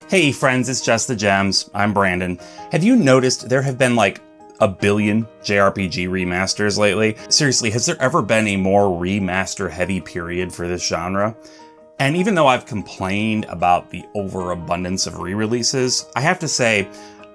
Hey friends, it's Just the Gems. I'm Brandon. Have you noticed there have been like a billion JRPG remasters lately? Seriously, has there ever been a more remaster heavy period for this genre? And even though I've complained about the overabundance of re-releases, I have to say,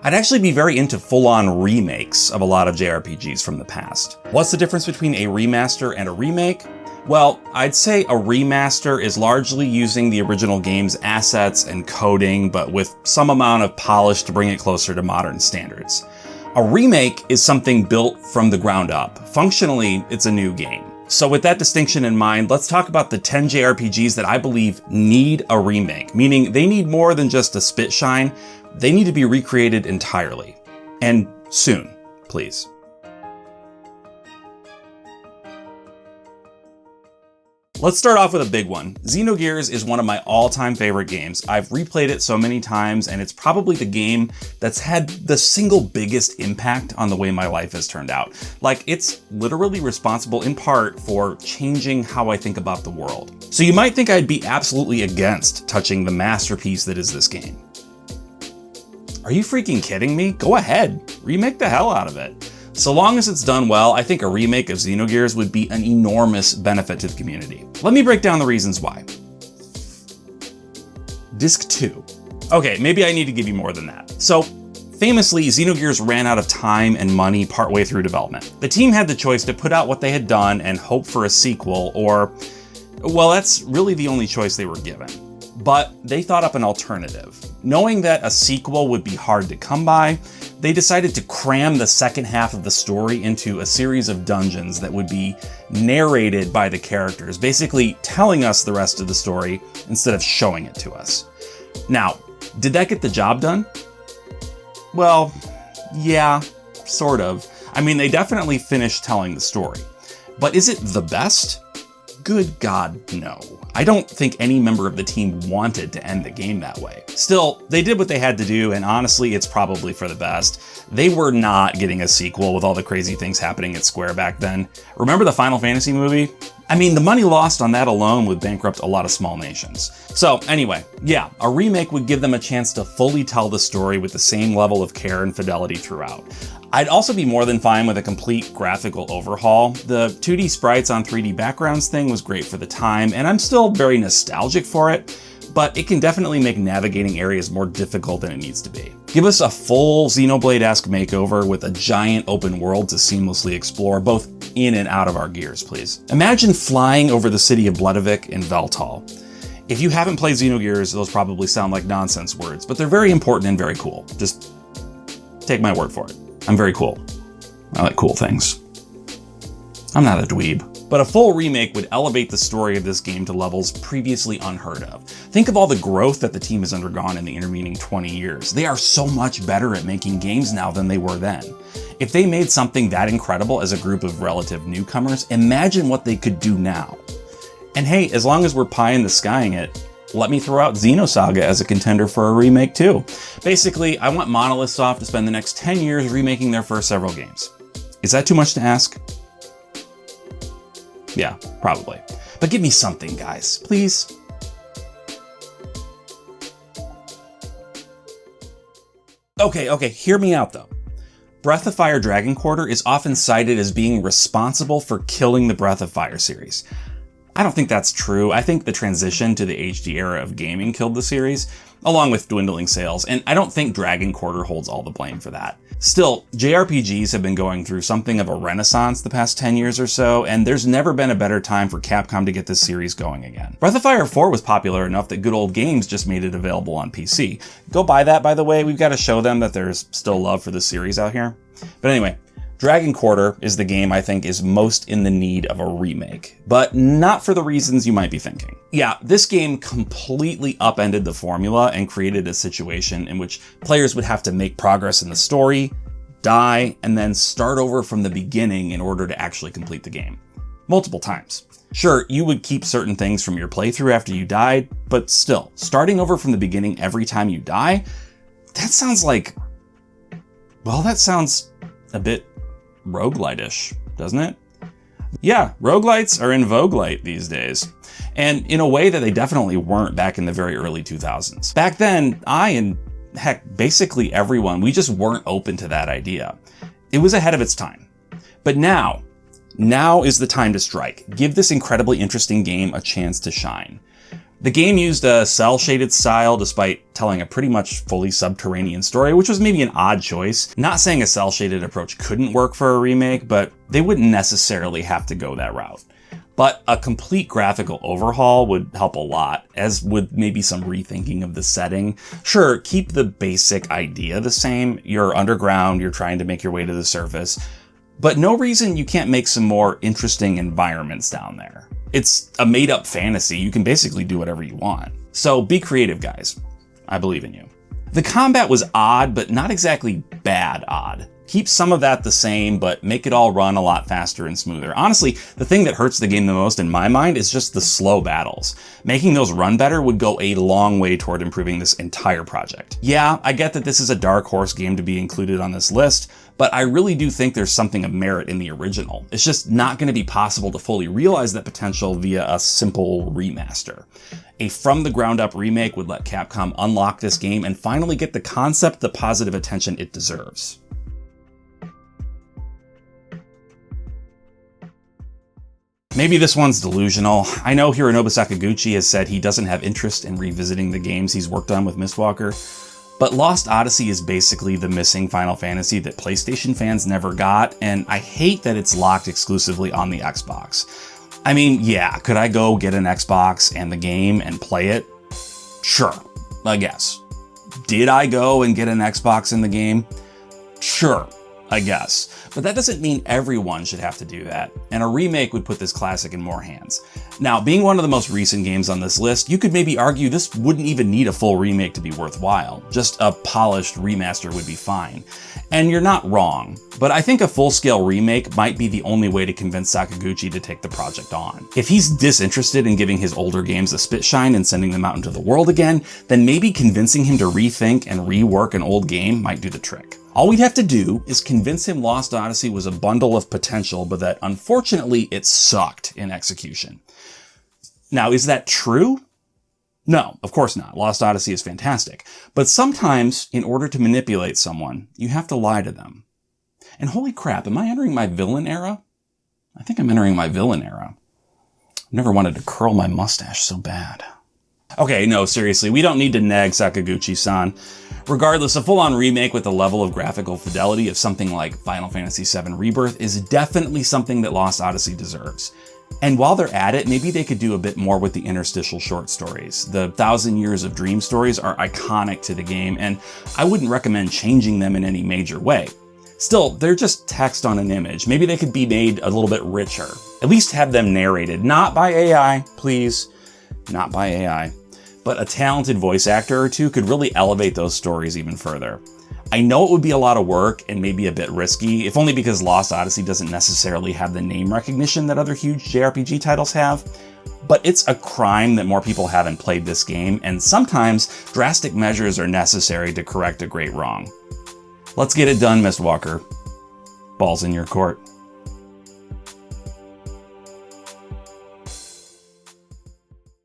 I'd actually be very into full-on remakes of a lot of JRPGs from the past. What's the difference between a remaster and a remake? Well, I'd say a remaster is largely using the original game's assets and coding, but with some amount of polish to bring it closer to modern standards. A remake is something built from the ground up. Functionally, it's a new game. So with that distinction in mind, let's talk about the 10 JRPGs that I believe need a remake, meaning they need more than just a spit shine. They need to be recreated entirely. And soon, please. Let's start off with a big one. Xenogears is one of my all-time favorite games. I've replayed it so many times, and it's probably the game that's had the single biggest impact on the way my life has turned out. Like, it's literally responsible in part for changing how I think about the world. So you might think I'd be absolutely against touching the masterpiece that is this game. Are you freaking kidding me? Go ahead, remake the hell out of it. So long as it's done well, I think a remake of Xenogears would be an enormous benefit to the community. Let me break down the reasons why. Disc 2. Okay, maybe I need to give you more than that. So, famously, Xenogears ran out of time and money partway through development. The team had the choice to put out what they had done and hope for a sequel, or, well, that's really the only choice they were given. But they thought up an alternative. Knowing that a sequel would be hard to come by, they decided to cram the second half of the story into a series of dungeons that would be narrated by the characters, basically telling us the rest of the story instead of showing it to us. Now, did that get the job done? Well, yeah, sort of. I mean, they definitely finished telling the story. But is it the best? Good God, no. I don't think any member of the team wanted to end the game that way. Still, they did what they had to do, and honestly, it's probably for the best. They were not getting a sequel with all the crazy things happening at Square back then. Remember the Final Fantasy movie? I mean, the money lost on that alone would bankrupt a lot of small nations. So anyway, yeah, a remake would give them a chance to fully tell the story with the same level of care and fidelity throughout. I'd also be more than fine with a complete graphical overhaul. The 2D sprites on 3D backgrounds thing was great for the time, and I'm still very nostalgic for it, but it can definitely make navigating areas more difficult than it needs to be. Give us a full Xenoblade-esque makeover with a giant open world to seamlessly explore, both in and out of our gears, please. Imagine flying over the city of Bledavik and Veltal. If you haven't played Xenogears, those probably sound like nonsense words, but they're very important and very cool. Just take my word for it. I'm very cool. I like cool things. I'm not a dweeb. But a full remake would elevate the story of this game to levels previously unheard of. Think of all the growth that the team has undergone in the intervening 20 years. They are so much better at making games now than they were then. If they made something that incredible as a group of relative newcomers, imagine what they could do now. And hey, as long as we're pie in the skying it, let me throw out Xenosaga as a contender for a remake too. Basically, I want Monolith Soft to spend the next 10 years remaking their first several games. Is that too much to ask? Yeah, probably. But give me something, guys, please. Okay, hear me out though. Breath of Fire Dragon Quarter is often cited as being responsible for killing the Breath of Fire series. I don't think that's true. I think the transition to the HD era of gaming killed the series, along with dwindling sales, and I don't think Dragon Quarter holds all the blame for that. Still, JRPGs have been going through something of a renaissance the past 10 years or so, and there's never been a better time for Capcom to get this series going again. Breath of Fire 4 was popular enough that Good Old Games just made it available on PC. Go buy that, by the way. We've got to show them that there's still love for the series out here. But anyway, Dragon Quarter is the game I think is most in the need of a remake, but not for the reasons you might be thinking. Yeah, this game completely upended the formula and created a situation in which players would have to make progress in the story, die, and then start over from the beginning in order to actually complete the game. Multiple times. Sure, you would keep certain things from your playthrough after you died, but still, starting over from the beginning every time you die, that sounds like, well, that sounds a bit roguelite-ish, doesn't it? Yeah, roguelites are in vogue light these days. And in a way that they definitely weren't back in the very early 2000s. Back then, and heck, basically everyone, we just weren't open to that idea. It was ahead of its time. But now is the time to strike. Give this incredibly interesting game a chance to shine. The game used a cel-shaded style despite telling a pretty much fully subterranean story, which was maybe an odd choice. Not saying a cel-shaded approach couldn't work for a remake, but they wouldn't necessarily have to go that route. But a complete graphical overhaul would help a lot, as would maybe some rethinking of the setting. Sure, keep the basic idea the same. You're underground, you're trying to make your way to the surface, but no reason you can't make some more interesting environments down there. It's a made-up fantasy. You can basically do whatever you want. So be creative, guys. I believe in you. The combat was odd, but not exactly bad odd. Keep some of that the same, but make it all run a lot faster and smoother. Honestly, the thing that hurts the game the most in my mind is just the slow battles. Making those run better would go a long way toward improving this entire project. Yeah, I get that this is a dark horse game to be included on this list, but I really do think there's something of merit in the original. It's just not going to be possible to fully realize that potential via a simple remaster. A from-the-ground-up remake would let Capcom unlock this game and finally get the concept the positive attention it deserves. Maybe this one's delusional. I know Hironobu Sakaguchi has said he doesn't have interest in revisiting the games he's worked on with Mistwalker, but Lost Odyssey is basically the missing Final Fantasy that PlayStation fans never got, and I hate that it's locked exclusively on the Xbox. I mean, yeah, could I go get an Xbox and the game and play it? Sure, I guess. Did I go and get an Xbox and the game? Sure, I guess. But that doesn't mean everyone should have to do that, and a remake would put this classic in more hands. Now, being one of the most recent games on this list, you could maybe argue this wouldn't even need a full remake to be worthwhile. Just a polished remaster would be fine. And you're not wrong, but I think a full-scale remake might be the only way to convince Sakaguchi to take the project on. If he's disinterested in giving his older games a spit shine and sending them out into the world again, then maybe convincing him to rethink and rework an old game might do the trick. All we'd have to do is convince him Lost Odyssey was a bundle of potential, but that unfortunately it sucked in execution. Now, is that true? No, of course not. Lost Odyssey is fantastic. But sometimes, in order to manipulate someone, you have to lie to them. And holy crap, am I entering my villain era? I think I'm entering my villain era. I've never wanted to curl my mustache so bad. Okay, no, seriously, we don't need to nag Sakaguchi-san. Regardless, a full-on remake with the level of graphical fidelity of something like Final Fantasy VII Rebirth is definitely something that Lost Odyssey deserves. And while they're at it, maybe they could do a bit more with the interstitial short stories. The 1,000 Years of Dream stories are iconic to the game, and I wouldn't recommend changing them in any major way. Still, they're just text on an image. Maybe they could be made a little bit richer. At least have them narrated, not by AI, please. Not by AI. But a talented voice actor or two could really elevate those stories even further. I know it would be a lot of work and maybe a bit risky, if only because Lost Odyssey doesn't necessarily have the name recognition that other huge JRPG titles have, but it's a crime that more people haven't played this game, and sometimes drastic measures are necessary to correct a great wrong. Let's get it done, Mistwalker. Ball's in your court.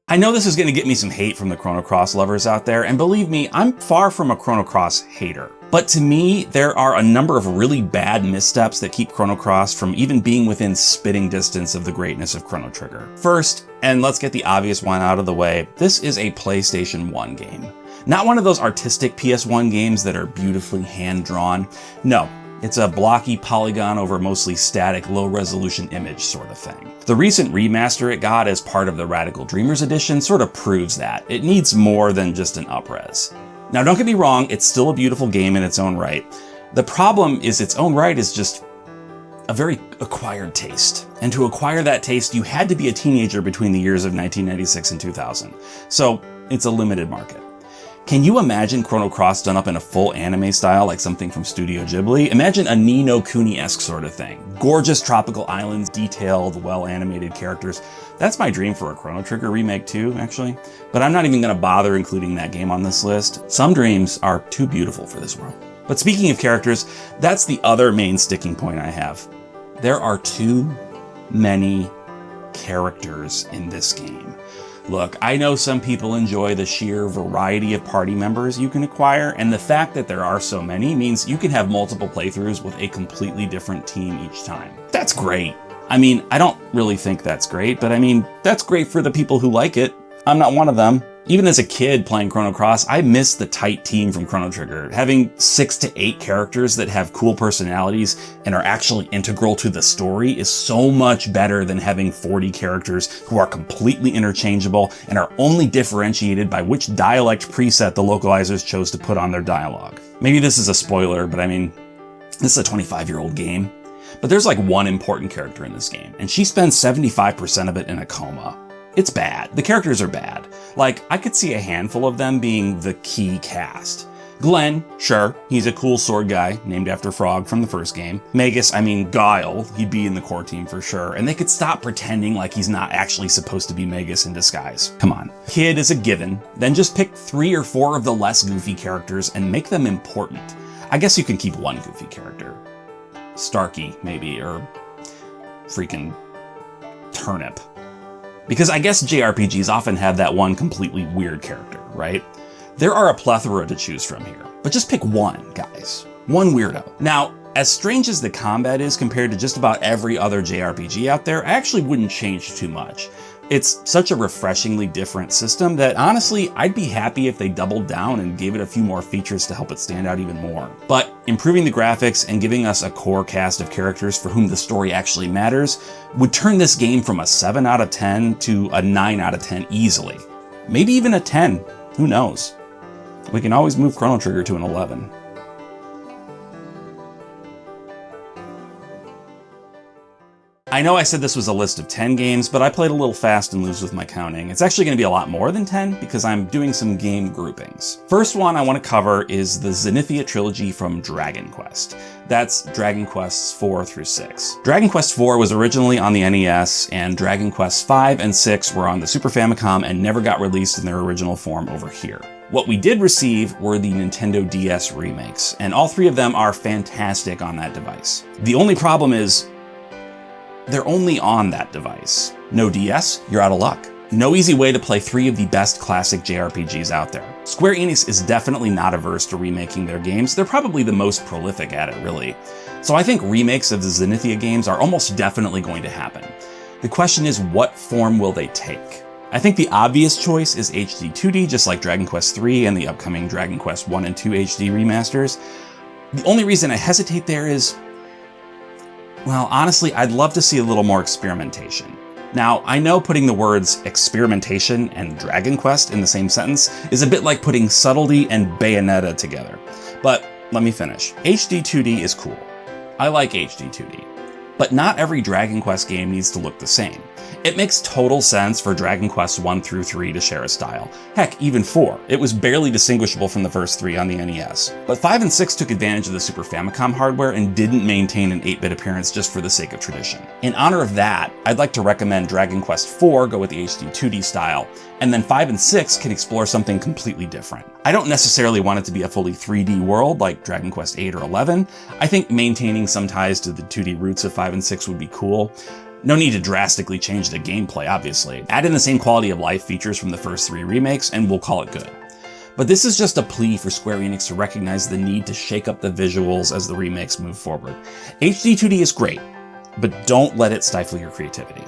I know this is going to get me some hate from the Chrono Cross lovers out there, and believe me, I'm far from a Chrono Cross hater. But to me, there are a number of really bad missteps that keep Chrono Cross from even being within spitting distance of the greatness of Chrono Trigger. First, and let's get the obvious one out of the way, this is a PlayStation 1 game. Not one of those artistic PS1 games that are beautifully hand-drawn. No. It's a blocky polygon over mostly static, low-resolution image sort of thing. The recent remaster it got as part of the Radical Dreamers edition sort of proves that. It needs more than just an up-res. Now don't get me wrong, it's still a beautiful game in its own right. The problem is its own right is just a very acquired taste. And to acquire that taste, you had to be a teenager between the years of 1996 and 2000. So it's a limited market. Can you imagine Chrono Cross done up in a full anime style like something from Studio Ghibli? Imagine a Ni no Kuni-esque sort of thing. Gorgeous tropical islands, detailed, well-animated characters. That's my dream for a Chrono Trigger remake too, actually. But I'm not even going to bother including that game on this list. Some dreams are too beautiful for this world. But speaking of characters, that's the other main sticking point I have. There are too many characters in this game. Look, I know some people enjoy the sheer variety of party members you can acquire, and the fact that there are so many means you can have multiple playthroughs with a completely different team each time. That's great. I mean, I don't really think that's great, but I mean, that's great for the people who like it. I'm not one of them. Even as a kid playing Chrono Cross, I missed the tight team from Chrono Trigger. Having 6 to 8 characters that have cool personalities and are actually integral to the story is so much better than having 40 characters who are completely interchangeable and are only differentiated by which dialect preset the localizers chose to put on their dialogue. Maybe this is a spoiler, but I mean, this is a 25-year-old game. But there's like one important character in this game, and she spends 75% of it in a coma. It's bad. The characters are bad. Like, I could see a handful of them being the key cast. Glenn, sure, he's a cool sword guy, named after Frog from the first game. Magus, I mean Guile, he'd be in the core team for sure, and they could stop pretending like he's not actually supposed to be Magus in disguise. Come on. Kid is a given, then just pick 3 or 4 of the less goofy characters and make them important. I guess you can keep one goofy character. Starkey, maybe, or freaking Turnip. Because I guess JRPGs often have that one completely weird character, right? There are a plethora to choose from here, but just pick one, guys. One weirdo. Now, as strange as the combat is compared to just about every other JRPG out there, I actually wouldn't change too much. It's such a refreshingly different system that honestly, I'd be happy if they doubled down and gave it a few more features to help it stand out even more. But improving the graphics and giving us a core cast of characters for whom the story actually matters would turn this game from a 7 out of 10 to a 9 out of 10 easily. Maybe even a 10, who knows? We can always move Chrono Trigger to an 11. I know I said this was a list of 10 games, but I played a little fast and loose with my counting. It's actually going to be a lot more than 10 because I'm doing some game groupings. First one I want to cover is the Zenithia trilogy from Dragon Quest. That's Dragon Quests 4 through 6. Dragon Quest 4 was originally on the NES, and Dragon Quest 5 and 6 were on the Super Famicom and never got released in their original form over here. What we did receive were the Nintendo DS remakes, and all 3 of them are fantastic on that device. The only problem is, they're only on that device. No DS, you're out of luck. No easy way to play 3 of the best classic JRPGs out there. Square Enix is definitely not averse to remaking their games. They're probably the most prolific at it, really. So I think remakes of the Zenithia games are almost definitely going to happen. The question is, what form will they take? I think the obvious choice is HD 2D, just like Dragon Quest 3 and the upcoming Dragon Quest 1 and 2 HD remasters. The only reason I hesitate there is, well, honestly, I'd love to see a little more experimentation. Now, I know putting the words experimentation and Dragon Quest in the same sentence is a bit like putting subtlety and Bayonetta together. But let me finish. HD 2D is cool. I like HD 2D. But not every Dragon Quest game needs to look the same. It makes total sense for Dragon Quest 1 through 3 to share a style. Heck, even 4. It was barely distinguishable from the first 3 on the NES. But 5 and 6 took advantage of the Super Famicom hardware and didn't maintain an 8-bit appearance just for the sake of tradition. In honor of that, I'd like to recommend Dragon Quest 4 go with the HD 2D style, and then 5 and 6 can explore something completely different. I don't necessarily want it to be a fully 3D world like Dragon Quest 8 or 11. I think maintaining some ties to the 2D roots of 5 and 6 would be cool. No need to drastically change the gameplay, obviously. Add in the same quality of life features from the first 3 remakes, and we'll call it good. But this is just a plea for Square Enix to recognize the need to shake up the visuals as the remakes move forward. HD 2D is great, but don't let it stifle your creativity.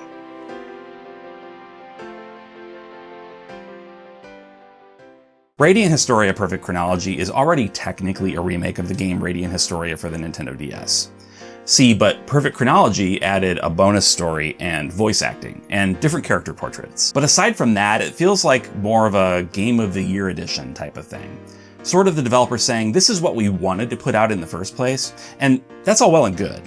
Radiant Historia Perfect Chronology is already technically a remake of the game Radiant Historia for the Nintendo DS. See, but Perfect Chronology added a bonus story and voice acting, and different character portraits. But aside from that, it feels like more of a Game of the Year edition type of thing. Sort of the developer saying, this is what we wanted to put out in the first place, and that's all well and good.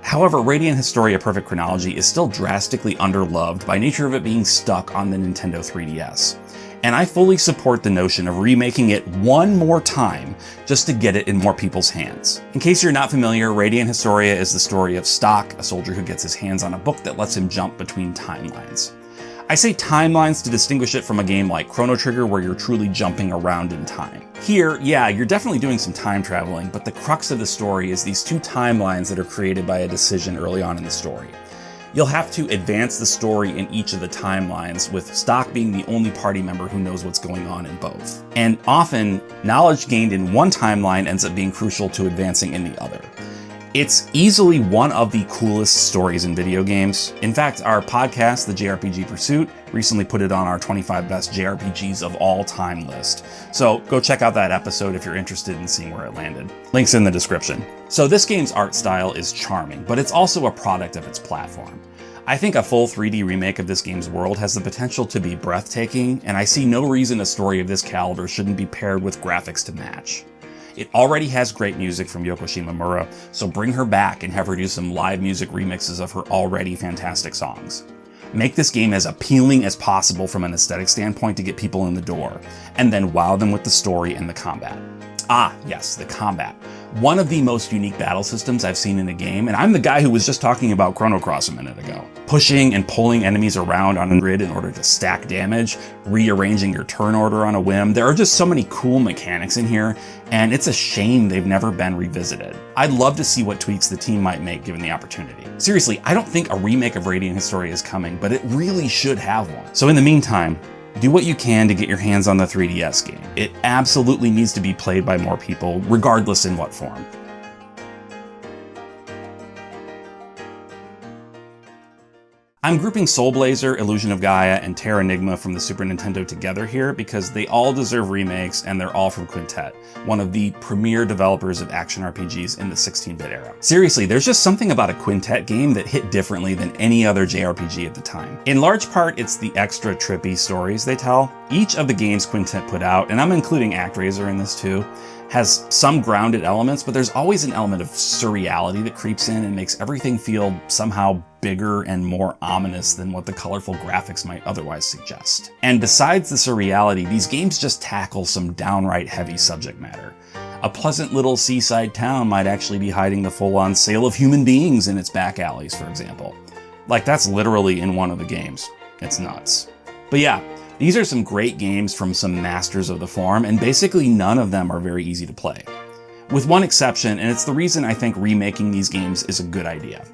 However, Radiant Historia Perfect Chronology is still drastically underloved by nature of it being stuck on the Nintendo 3DS. And I fully support the notion of remaking it one more time just to get it in more people's hands. In case you're not familiar, Radiant Historia is the story of Stock, a soldier who gets his hands on a book that lets him jump between timelines. I say timelines to distinguish it from a game like Chrono Trigger where you're truly jumping around in time. Here, yeah, you're definitely doing some time traveling, but the crux of the story is these 2 timelines that are created by a decision early on in the story. You'll have to advance the story in each of the timelines, with Stock being the only party member who knows what's going on in both. And often, knowledge gained in one timeline ends up being crucial to advancing in the other. It's easily one of the coolest stories in video games. In fact, our podcast, the JRPG Pursuit, recently put it on our 25 best JRPGs of all time list. So go check out that episode if you're interested in seeing where it landed. Link's in the description. So this game's art style is charming, but it's also a product of its platform. I think a full 3D remake of this game's world has the potential to be breathtaking, and I see no reason a story of this caliber shouldn't be paired with graphics to match. It already has great music from Yoko Shimomura, so bring her back and have her do some live music remixes of her already fantastic songs. Make this game as appealing as possible from an aesthetic standpoint to get people in the door, and then wow them with the story and the combat. Ah, yes, the combat. One of the most unique battle systems I've seen in a game, and I'm the guy who was just talking about Chrono Cross a minute ago. Pushing and pulling enemies around on a grid in order to stack damage, rearranging your turn order on a whim. There are just so many cool mechanics in here, and it's a shame they've never been revisited. I'd love to see what tweaks the team might make given the opportunity. Seriously, I don't think a remake of Radiant Historia is coming, but it really should have one. So in the meantime, do what you can to get your hands on the 3DS game. It absolutely needs to be played by more people, regardless in what form. I'm grouping Soul Blazer, Illusion of Gaia, and Terranigma from the Super Nintendo together here because they all deserve remakes and they're all from Quintet, one of the premier developers of action RPGs in the 16-bit era. Seriously, there's just something about a Quintet game that hit differently than any other JRPG at the time. In large part, it's the extra trippy stories they tell. Each of the games Quintet put out, and I'm including ActRaiser in this too, has some grounded elements, but there's always an element of surreality that creeps in and makes everything feel somehow bigger and more ominous than what the colorful graphics might otherwise suggest. And besides the surreality, these games just tackle some downright heavy subject matter. A pleasant little seaside town might actually be hiding the full-on sale of human beings in its back alleys, for example. Like, that's literally in one of the games. It's nuts. But yeah, these are some great games from some masters of the form, and basically none of them are very easy to play. With one exception, and it's the reason I think remaking these games is a good idea.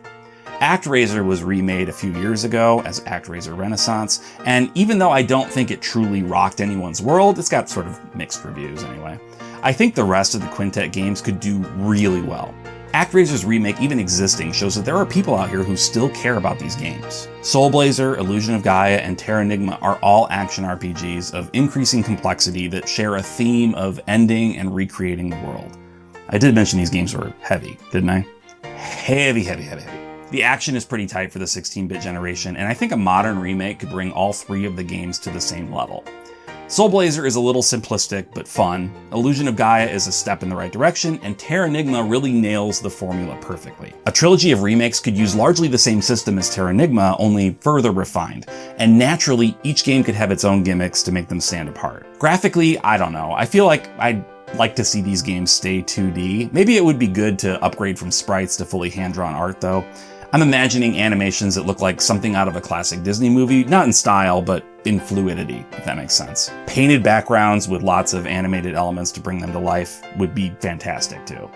ActRaiser was remade a few years ago as ActRaiser Renaissance, and even though I don't think it truly rocked anyone's world, it's got sort of mixed reviews anyway, I think the rest of the Quintet games could do really well. ActRaiser's remake even existing shows that there are people out here who still care about these games. Soul Blazer, Illusion of Gaia, and Terranigma are all action RPGs of increasing complexity that share a theme of ending and recreating the world. I did mention these games were heavy, didn't I? Heavy, heavy, heavy, heavy. The action is pretty tight for the 16-bit generation, and I think a modern remake could bring all three of the games to the same level. Soul Blazer is a little simplistic, but fun. Illusion of Gaia is a step in the right direction, and Terranigma really nails the formula perfectly. A trilogy of remakes could use largely the same system as Terranigma, only further refined, and naturally, each game could have its own gimmicks to make them stand apart. Graphically, I don't know. I feel like I'd like to see these games stay 2D. Maybe it would be good to upgrade from sprites to fully hand-drawn art, though. I'm imagining animations that look like something out of a classic Disney movie, not in style, but in fluidity, if that makes sense. Painted backgrounds with lots of animated elements to bring them to life would be fantastic too.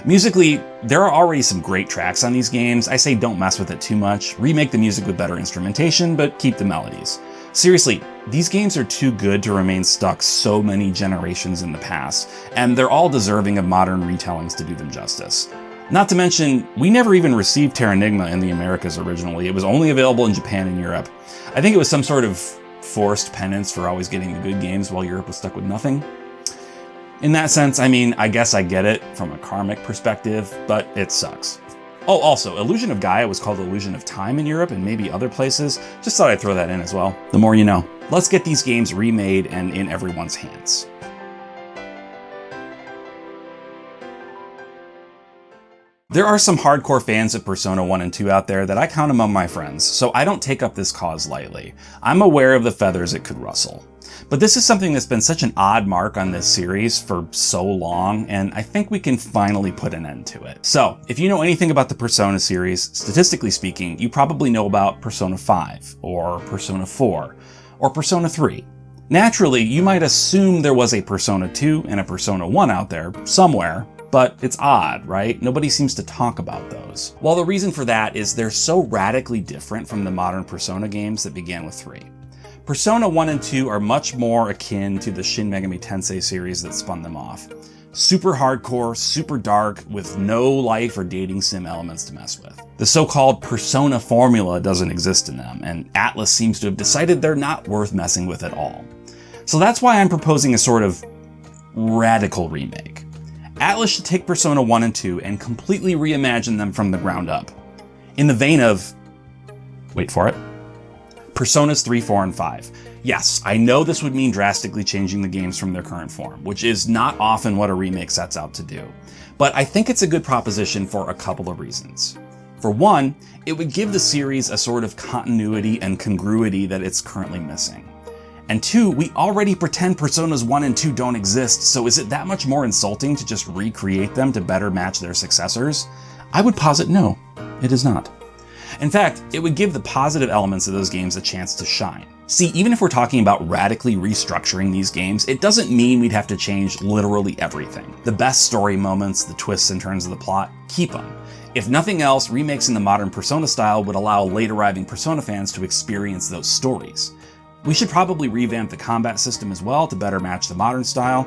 Musically, there are already some great tracks on these games. I say don't mess with it too much. Remake the music with better instrumentation, but keep the melodies. Seriously, these games are too good to remain stuck so many generations in the past, and they're all deserving of modern retellings to do them justice. Not to mention, we never even received Terranigma in the Americas originally. It was only available in Japan and Europe. I think it was some sort of forced penance for always getting the good games while Europe was stuck with nothing. In that sense, I mean, I guess I get it from a karmic perspective, but it sucks. Oh, also, Illusion of Gaia was called Illusion of Time in Europe and maybe other places. Just thought I'd throw that in as well. The more you know. Let's get these games remade and in everyone's hands. There are some hardcore fans of Persona 1 and 2 out there that I count among my friends, so I don't take up this cause lightly. I'm aware of the feathers it could rustle. But this is something that's been such an odd mark on this series for so long, and I think we can finally put an end to it. So, if you know anything about the Persona series, statistically speaking, you probably know about Persona 5, or Persona 4, or Persona 3. Naturally, you might assume there was a Persona 2 and a Persona 1 out there, somewhere. but it's odd, right? Nobody seems to talk about those. Well, the reason for that is they're so radically different from the modern Persona games that began with 3. Persona 1 and 2 are much more akin to the Shin Megami Tensei series that spun them off. Super hardcore, super dark, with no life or dating sim elements to mess with. The so-called Persona formula doesn't exist in them, and Atlus seems to have decided they're not worth messing with at all. So that's why I'm proposing a sort of radical remake. Atlus should take Persona 1 and 2 and completely reimagine them from the ground up. In the vein of, wait for it, Personas 3, 4, and 5. Yes, I know this would mean drastically changing the games from their current form, which is not often what a remake sets out to do. But I think it's a good proposition for a couple of reasons. For one, it would give the series a sort of continuity and congruity that it's currently missing. And two, we already pretend Personas 1 and 2 don't exist, so is it that much more insulting to just recreate them to better match their successors? I would posit no, it is not. In fact, it would give the positive elements of those games a chance to shine. See, even if we're talking about radically restructuring these games, it doesn't mean we'd have to change literally everything. The best story moments, the twists and turns of the plot, keep them. If nothing else, remakes in the modern Persona style would allow late arriving Persona fans to experience those stories. We should probably revamp the combat system as well to better match the modern style.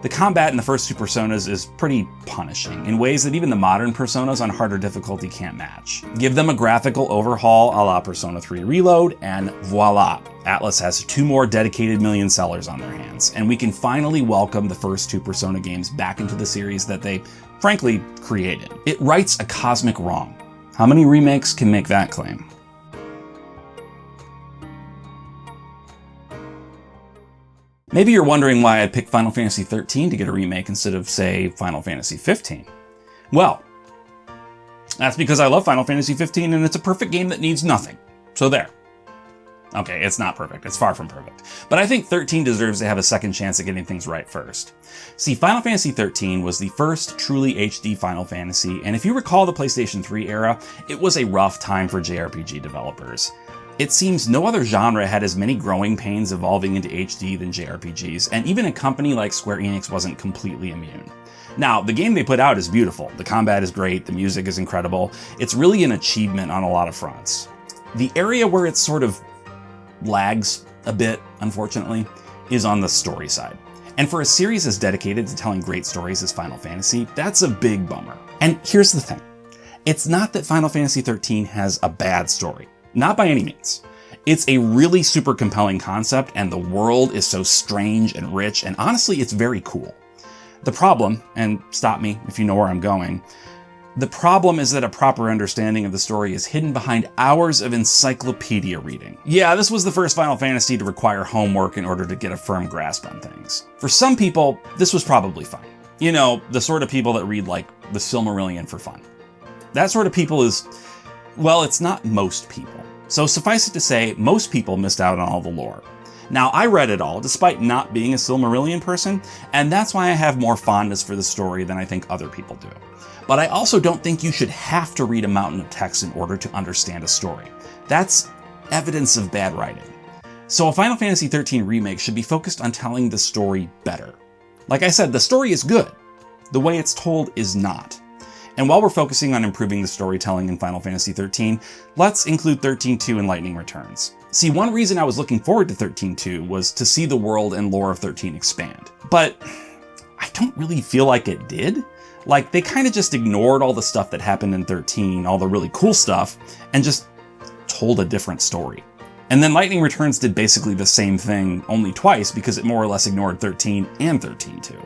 The combat in the first two Personas is pretty punishing, in ways that even the modern Personas on harder difficulty can't match. Give them a graphical overhaul a la Persona 3 Reload, and voila! Atlus has 2 more dedicated million sellers on their hands, and we can finally welcome the first 2 Persona games back into the series that they, frankly, created. It rights a cosmic wrong. How many remakes can make that claim? Maybe you're wondering why I picked Final Fantasy XIII to get a remake instead of, say, Final Fantasy XV. Well, that's because I love Final Fantasy XV and it's a perfect game that needs nothing. So there. Okay, it's not perfect. It's far from perfect. But I think 13 deserves to have a second chance at getting things right first. See, Final Fantasy XIII was the first truly HD Final Fantasy, and if you recall the PlayStation 3 era, it was a rough time for JRPG developers. It seems no other genre had as many growing pains evolving into HD than JRPGs, and even a company like Square Enix wasn't completely immune. Now, the game they put out is beautiful. The combat is great, the music is incredible. It's really an achievement on a lot of fronts. The area where it sort of lags a bit, unfortunately, is on the story side. And for a series as dedicated to telling great stories as Final Fantasy, that's a big bummer. And here's the thing. It's not that Final Fantasy XIII has a bad story. Not by any means. It's a really super compelling concept, and the world is so strange and rich, and honestly, it's very cool. The problem, and stop me if you know where I'm going, the problem is that a proper understanding of the story is hidden behind hours of encyclopedia reading. Yeah, this was the first Final Fantasy to require homework in order to get a firm grasp on things. For some people, this was probably fine. You know, the sort of people that read like the Silmarillion for fun. That sort of people is, well, it's not most people. So suffice it to say, most people missed out on all the lore. Now, I read it all, despite not being a Silmarillion person, and that's why I have more fondness for the story than I think other people do. But I also don't think you should have to read a mountain of text in order to understand a story. That's evidence of bad writing. So a Final Fantasy XIII remake should be focused on telling the story better. Like I said, the story is good. The way it's told is not. And while we're focusing on improving the storytelling in Final Fantasy XIII, let's include 13.2 and Lightning Returns. See, one reason I was looking forward to 13.2 was to see the world and lore of 13 expand. But I don't really feel like it did. Like, they kind of just ignored all the stuff that happened in 13, all the really cool stuff, and just told a different story. And then Lightning Returns did basically the same thing, only twice, because it more or less ignored 13 and 13.2.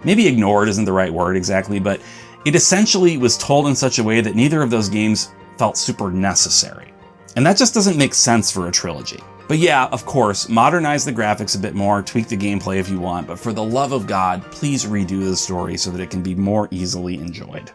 Maybe ignored isn't the right word exactly, but it essentially was told in such a way that neither of those games felt super necessary. And that just doesn't make sense for a trilogy. But yeah, of course, modernize the graphics a bit more, tweak the gameplay if you want, but for the love of God, please redo the story so that it can be more easily enjoyed.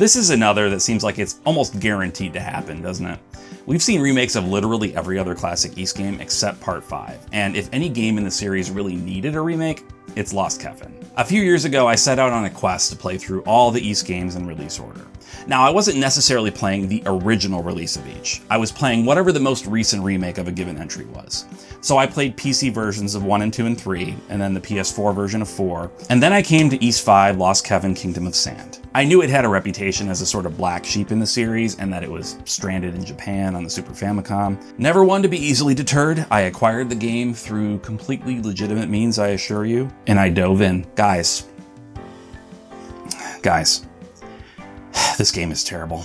This is another that seems like it's almost guaranteed to happen, doesn't it? We've seen remakes of literally every other classic Ys game except Part 5, and if any game in the series really needed a remake, it's Lost Kefin. A few years ago, I set out on a quest to play through all the Ys games in release order. Now, I wasn't necessarily playing the original release of each. I was playing whatever the most recent remake of a given entry was. So I played PC versions of 1 and 2 and 3, and then the PS4 version of 4, and then I came to Ys 5, Lost Kefin, Kingdom of Sand. I knew it had a reputation as a sort of black sheep in the series, and that it was stranded in Japan on the Super Famicom. Never one to be easily deterred, I acquired the game through completely legitimate means, I assure you, and I dove in. Guys, this game is terrible.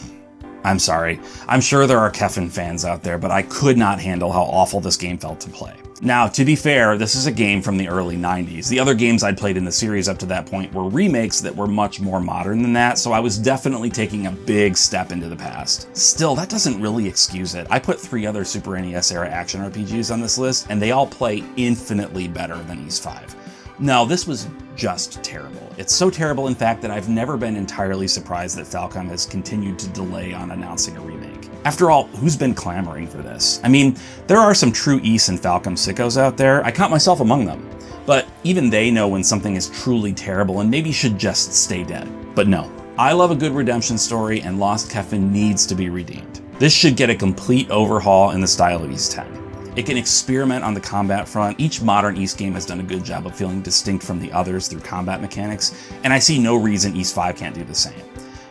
I'm sorry. I'm sure there are Kefin fans out there, but I could not handle how awful this game felt to play. Now, to be fair, this is a game from the early 90s. The other games I'd played in the series up to that point were remakes that were much more modern than that, so I was definitely taking a big step into the past. Still, that doesn't really excuse it. I put 3 other Super NES era action RPGs on this list, and they all play infinitely better than Ys 5. No, this was just terrible. It's so terrible, in fact, that I've never been entirely surprised that Falcom has continued to delay on announcing a remake. After all, who's been clamoring for this? I mean, there are some true Ys and Falcom sickos out there. I count myself among them. But even they know when something is truly terrible and maybe should just stay dead. But no, I love a good redemption story, and Lost Kefin needs to be redeemed. This should get a complete overhaul in the style of Ys 10. It can experiment on the combat front. Each modern Ys game has done a good job of feeling distinct from the others through combat mechanics, and I see no reason Ys 5 can't do the same.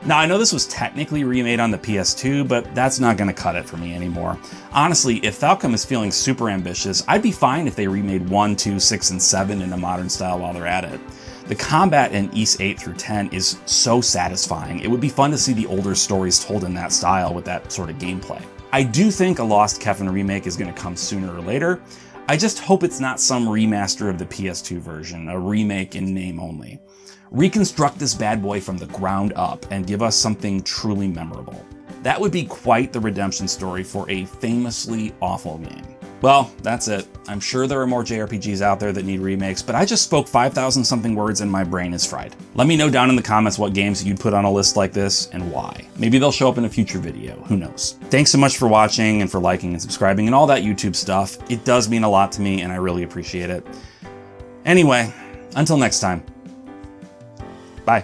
Now, I know this was technically remade on the PS2, but that's not going to cut it for me anymore. Honestly, if Falcom is feeling super ambitious, I'd be fine if they remade 1, 2, 6, and 7 in a modern style while they're at it. The combat in Ys 8 through 10 is so satisfying. It would be fun to see the older stories told in that style with that sort of gameplay. I do think a Lost Kefin remake is going to come sooner or later. I just hope it's not some remaster of the PS2 version, a remake in name only. Reconstruct this bad boy from the ground up and give us something truly memorable. That would be quite the redemption story for a famously awful game. Well, that's it. I'm sure there are more JRPGs out there that need remakes, but I just spoke 5,000 something words and my brain is fried. Let me know down in the comments what games you'd put on a list like this and why. Maybe they'll show up in a future video, who knows. Thanks so much for watching and for liking and subscribing and all that YouTube stuff. It does mean a lot to me and I really appreciate it. Anyway, until next time. Bye.